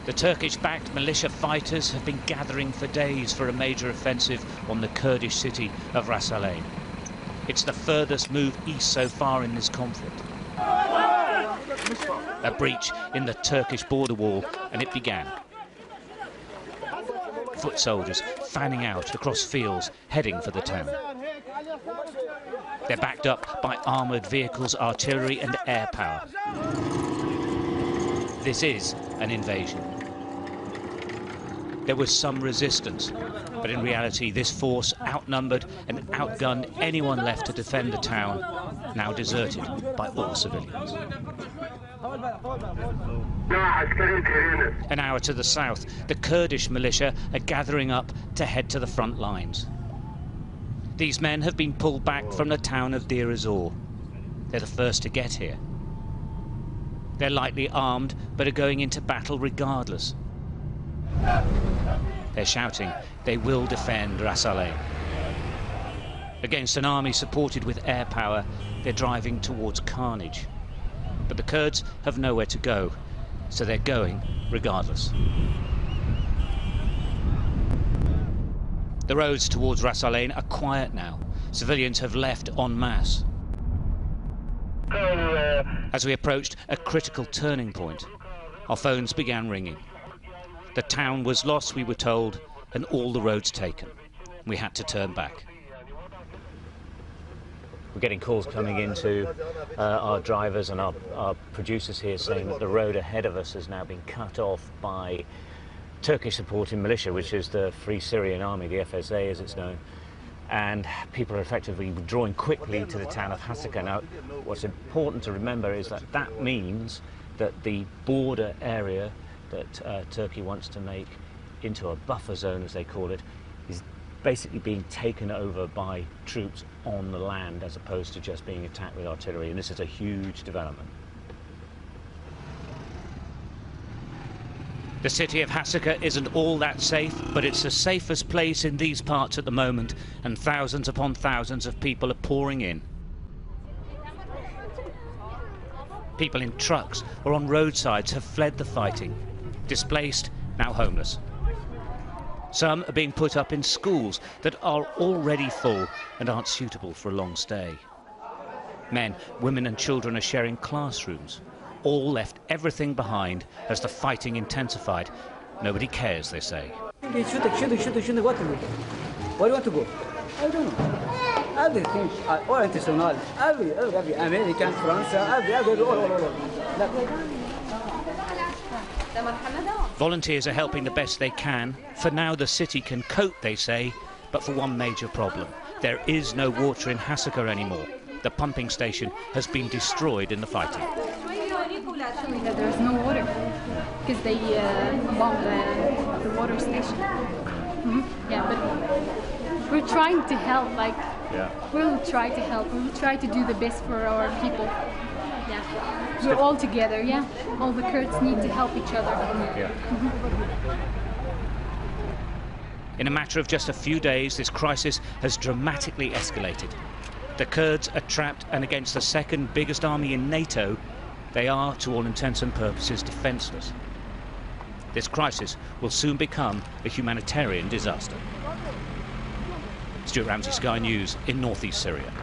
The Turkish-backed militia fighters have been gathering for days for a major offensive on the Kurdish city of Ras Al Ain. It's the furthest move east so far in this conflict. A breach in the Turkish border wall, and it began. Foot soldiers fanning out across fields, heading for the town. They're backed up by armoured vehicles, artillery and air power. This is an invasion. There was some resistance, but in reality this force outnumbered and outgunned anyone left to defend the town, now deserted by all civilians. An hour to the south, the Kurdish militia are gathering up to head to the front lines. These men have been pulled back from the town of Deir ez-Zor. They're the first to get here. They're lightly armed, but are going into battle regardless. They're shouting they will defend Ras Al Ain. Against an army supported with air power, they're driving towards carnage. But the Kurds have nowhere to go, so they're going regardless. The roads towards Ras Al Ain are quiet now. Civilians have left en masse. As we approached a critical turning point, our phones began ringing. The town was lost, we were told, and all the roads taken. We had to turn back. We're getting calls coming into our drivers and our producers here saying that the road ahead of us has now been cut off by Turkish supporting militia, which is the Free Syrian Army, the FSA as it's known. And people are effectively withdrawing quickly to the town of Hasaka. Now, what's important to remember is that that means that the border area that Turkey wants to make into a buffer zone, as they call it, is basically being taken over by troops on the land as opposed to just being attacked with artillery, and this is a huge development. The city of Hasaka isn't all that safe, but it's the safest place in these parts at the moment, and thousands upon thousands of people are pouring in. People in trucks or on roadsides have fled the fighting, displaced, now homeless. Some are being put up in schools that are already full and aren't suitable for a long stay. Men, women and children are sharing classrooms. All left everything behind as the fighting intensified. Nobody cares, they say. Where do you want to go? I don't know. Everything, all international, every American, France, all. Volunteers are helping the best they can. For now, the city can cope, they say, but for one major problem. There is no water in Hasaka anymore. The pumping station has been destroyed in the fighting. Actually, there's no water because they bombed the water station. Yeah, but we're trying to help. We'll try to help. We'll try to do the best for our people. Yeah, we're all together. Yeah, all the Kurds need to help each other. Yeah. In a matter of just a few days, this crisis has dramatically escalated. The Kurds are trapped, and against the second biggest army in NATO, they are, to all intents and purposes, defenceless. This crisis will soon become a humanitarian disaster. Stuart Ramsey, Sky News in northeast Syria.